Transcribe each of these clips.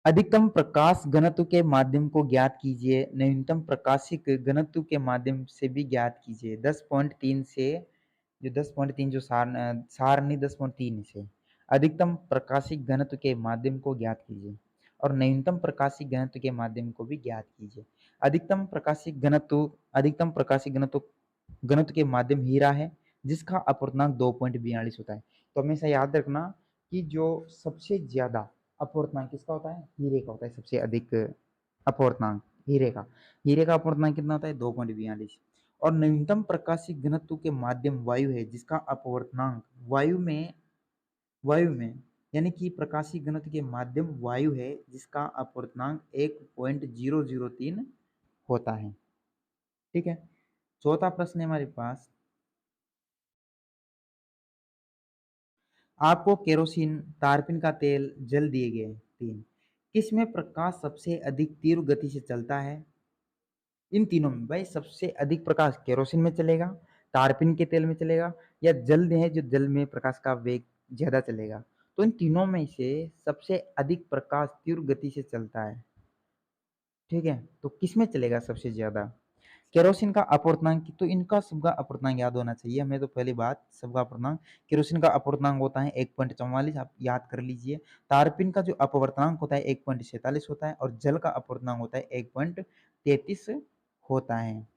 अधिकतम प्रकाश घनत्व के माध्यम को ज्ञात कीजिए, न्यूनतम प्रकाशिक घनत्व के माध्यम से भी ज्ञात कीजिए। 10.3 से जो 10.3 जो सारणी 10.3 से अधिकतम प्रकाशिक घनत्व के माध्यम को ज्ञात कीजिए और न्यूनतम प्रकाशिक घनत्व के माध्यम को भी ज्ञात कीजिए। अधिकतम प्रकाशिक घनत्व के माध्यम हीरा है जिसका अपवर्तनांक 2.42 होता है। तो हमेशा याद रखना कि जो सबसे ज्यादा अपवर्तनांक किसका होता है, हीरे का होता है। सबसे अधिक अपवर्तनांक हीरे का अपवर्तनांक कितना होता है, 2.42। और न्यूनतम प्रकाशिक घनत्व के माध्यम वायु है जिसका अपवर्तनांक वायु में यानी कि प्रकाशिक घनत्व के माध्यम वायु है जिसका अपवर्तनांक 1.003 होता है। ठीक है, चौथा प्रश्न है हमारे पास, आपको केरोसिन, तारपीन का तेल, जल दिए गए तीन, किसमें प्रकाश सबसे अधिक तीव्र गति से चलता है? इन तीनों में भाई सबसे अधिक प्रकाश केरोसिन में चलेगा, तारपीन के तेल में चलेगा, या जल है जो जल में प्रकाश का वेग ज्यादा चलेगा। तो इन तीनों में से सबसे अधिक प्रकाश तीव्र गति से चलता है। ठीक है, तो किसमें चलेगा सबसे ज्यादा? केरोसिन का अपवर्तनांक, तो इनका सबका अपवर्तनांक याद होना चाहिए हमें। तो पहली बात, सबका अपवर्तनांक, केरोसिन का अपवर्तनांक होता है 1.44, आप याद कर लीजिए। तारपीन का जो अपवर्तनांक होता है 1.47 होता है और जल का अपवर्तनांक होता है 1.33 होता है।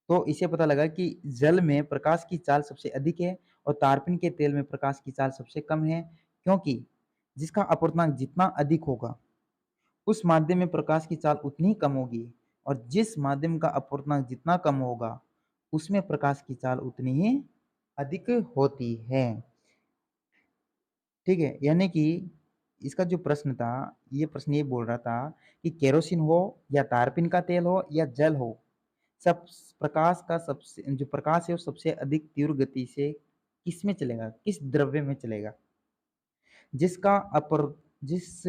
तो इसे पता लगा कि जल में प्रकाश की चाल सबसे अधिक है और तारपीन के तेल में प्रकाश की चाल सबसे कम है, क्योंकि जिसका अपवर्तनांक जितना अधिक होगा उस माध्यम में प्रकाश की चाल उतनी ही कम होगी, और जिस माध्यम का अपवर्तनांक जितना कम होगा उसमें प्रकाश की चाल उतनी ही अधिक होती है। ठीक है, यानी कि इसका जो प्रश्न था, ये प्रश्न ये बोल रहा था कि केरोसिन हो या तारपीन का तेल हो या जल हो, सब प्रकाश का सबसे जो प्रकाश है वो सबसे अधिक तीव्र गति से किस में चलेगा, किस द्रव्य में चलेगा? जिसका अपर जिस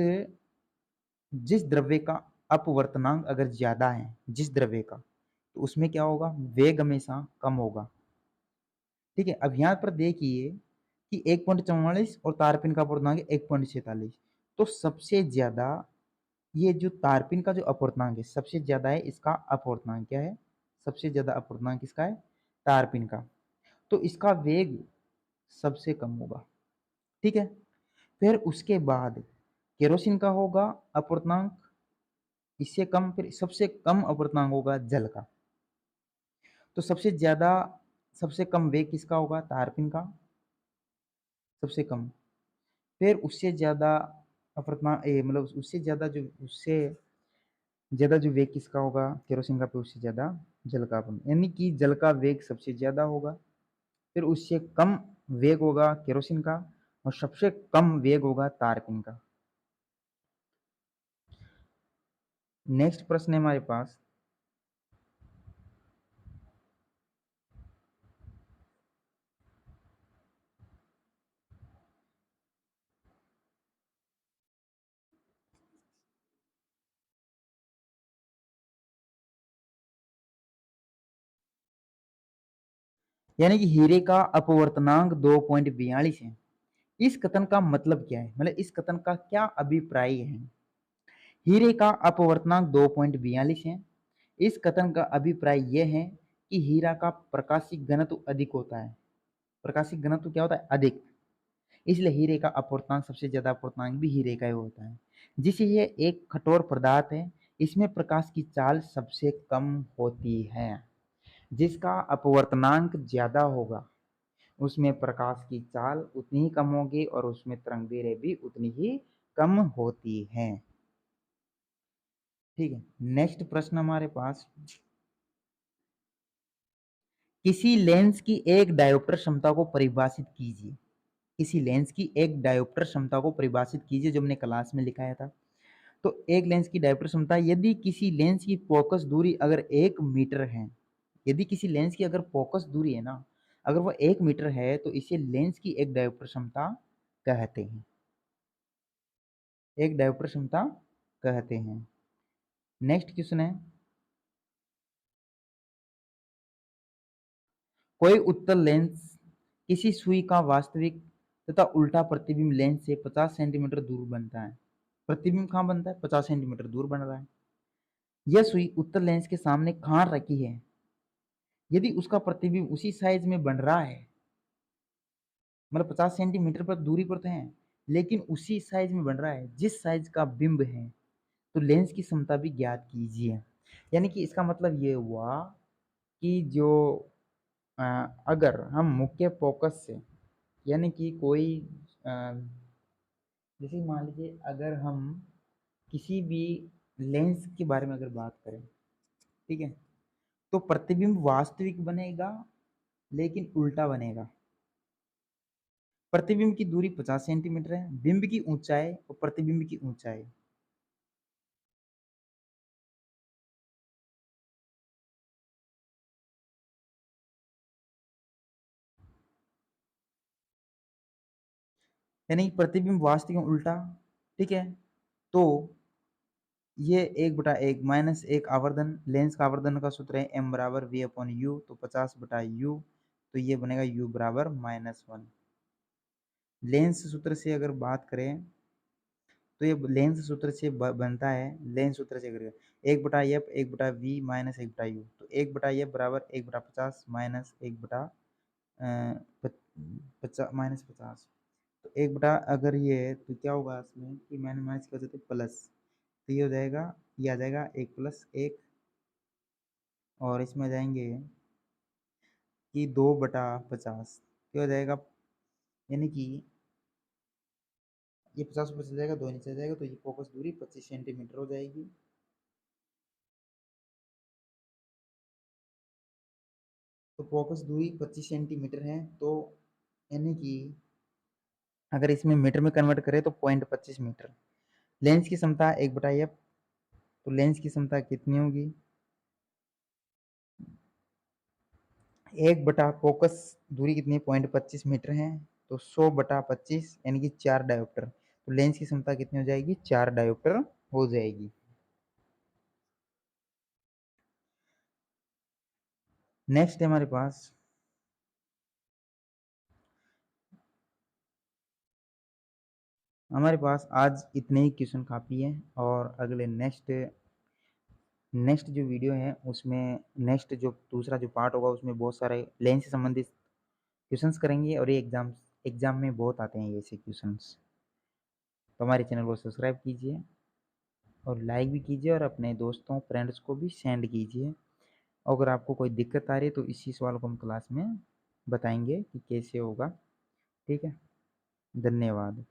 जिस द्रव्य का अपवर्तनांक अगर ज्यादा है, जिस द्रव्य का, तो उसमें क्या होगा, वेग हमेशा कम होगा। ठीक है, अब यहां पर देखिए कि 1.44 और तारपीन का अपवर्तनांक 1.46, तो सबसे ज्यादा ये जो तारपीन का जो अपवर्तनांक है सबसे ज्यादा है, इसका अपवर्तनांक क्या है, सबसे ज्यादा अपवर्तनांक किसका है, तारपीन का, तो इसका वेग सबसे कम होगा। ठीक है, फिर उसके बाद केरोसिन का होगा अपवर्तनांक इससे कम, फिर सबसे कम अपवर्तनांक होगा जल का। तो सबसे कम वेग किसका होगा, तारपीन का, सबसे कम। फिर उससे ज्यादा अपवर्तनांक मतलब उससे ज्यादा जो वेग किसका होगा, केरोसिन का, फिर उससे ज्यादा जल का, यानी कि जल का वेग सबसे ज्यादा होगा, फिर उससे कम वेग होगा केरोसिन का, और सबसे कम वेग होगा तारपीन का। नेक्स्ट प्रश्न है हमारे पास, यानी कि हीरे का अपवर्तनांक 2.42 है। इस कथन का मतलब क्या है, मतलब इस कथन का क्या अभिप्राय है? हीरे का अपवर्तनांक 2.42 है, इस कथन का अभिप्राय यह है कि हीरा का प्रकाशिक घनत्व अधिक होता है। प्रकाशिक घनत्व क्या होता है, अधिक, इसलिए हीरे का अपवर्तनांक सबसे ज्यादा अपवर्तनांक भी हीरे का ही होता है। जिसे ये एक कठोर पदार्थ है, इसमें प्रकाश की चाल सबसे कम होती है। जिसका अपवर्तनांक ज्यादा होगा उसमें प्रकाश की चाल उतनी ही कम होगी और उसमें तरंग दैर्ध्य भी उतनी ही कम होती है। ठीक है, नेक्स्ट प्रश्न हमारे पास, किसी लेंस की एक डायोप्टर क्षमता को परिभाषित कीजिए। किसी लेंस की एक डायोप्टर क्षमता को परिभाषित कीजिए, जो हमने क्लास में लिखाया था। तो एक लेंस की डायोप्टर क्षमता, यदि किसी लेंस की फोकस दूरी अगर 1 मीटर है, यदि किसी लेंस की अगर फोकस दूरी है ना, अगर वो 1 मीटर है, तो इसे लेंस की एक डायोप्टर क्षमता कहते हैं, एक डायोप्टर क्षमता कहते हैं। नेक्स्ट क्वेश्चन है, कोई उत्तल लेंस किसी सुई का वास्तविक तथा उल्टा प्रतिबिंब लेंस से 50 सेंटीमीटर दूर बनता है। प्रतिबिंब कहाँ बनता है? 50 सेंटीमीटर दूर बन रहा है। यह सुई उत्तर लेंस के सामने कहाँ रखी है? यदि उसका प्रतिबिंब उसी साइज में बन रहा है, मतलब 50 सेंटीमीटर पर दूरी पर तो है, लेकिन उसी साइज में बन रहा है जिस साइज का बिंब है, तो लेंस की समता भी ज्ञात कीजिए। यानी कि इसका मतलब ये हुआ कि जो अ, अगर हम मुख्य फोकस से, यानी कि कोई जैसे मान लीजिए अगर हम किसी भी लेंस के बारे में अगर बात करें, ठीक है, तो प्रतिबिंब वास्तविक बनेगा लेकिन उल्टा बनेगा। प्रतिबिंब की दूरी 50 सेंटीमीटर है, बिंब की ऊंचाई और प्रतिबिंब की ऊंचाई। यानी प्रतिबिंब वास्तविक उल्टा, ठीक है। तो ये 1/1 माइनस एक आवर्धन, लेंस का आवर्धन का सूत्र है m बराबर v अपॉन यू, तो 50/u, तो ये बनेगा u बराबर -1। लेंस सूत्र से अगर बात करें तो ये लेंस सूत्र से बनता है, लेंस सूत्र से अगर 1/f 1/v माइनस 1/u, तो 1/f बराबर 1/50 माइनस 1/50, तो 1 अगर ये, तो क्या होगा इसमें कि मैंने माइनस कर देते प्लस, तो ये हो जाएगा, ये आ जाएगा 1+1, और इसमें जाएंगे कि 2/50, क्या हो जाएगा, यानी कि ये 50 ऊपर चल जाएगा, 2 नीचे जाएगा, तो ये फोकस दूरी 25 सेंटीमीटर हो जाएगी। तो फोकस दूरी 25 सेंटीमीटर है, तो यानी कि अगर इसमें मीटर में कन्वर्ट करें तो 0.25 मीटर। लेंस की क्षमता 1/f, तो लेंस की क्षमता कितनी होगी, 1/फोकस दूरी कितनी है, 0.25 मीटर है, तो 100/25 यानी कि 4 डायोप्टर। तो लेंस की क्षमता कितनी हो जाएगी, 4 डायोप्टर हो जाएगी। नेक्स्ट है हमारे पास आज इतने ही क्वेश्चन काफ़ी है, और अगले नेक्स्ट जो वीडियो है उसमें, नेक्स्ट जो दूसरा जो पार्ट होगा उसमें बहुत सारे लेंस से संबंधित क्वेश्चंस करेंगे, और ये एग्जाम में बहुत आते हैं ऐसे क्वेश्चंस। तो हमारे चैनल को सब्सक्राइब कीजिए और लाइक भी कीजिए, और अपने दोस्तों फ्रेंड्स को भी सेंड कीजिए। अगर आपको कोई दिक्कत आ रही है तो इसी सवाल को हम क्लास में बताएंगे कि कैसे होगा। ठीक है, धन्यवाद।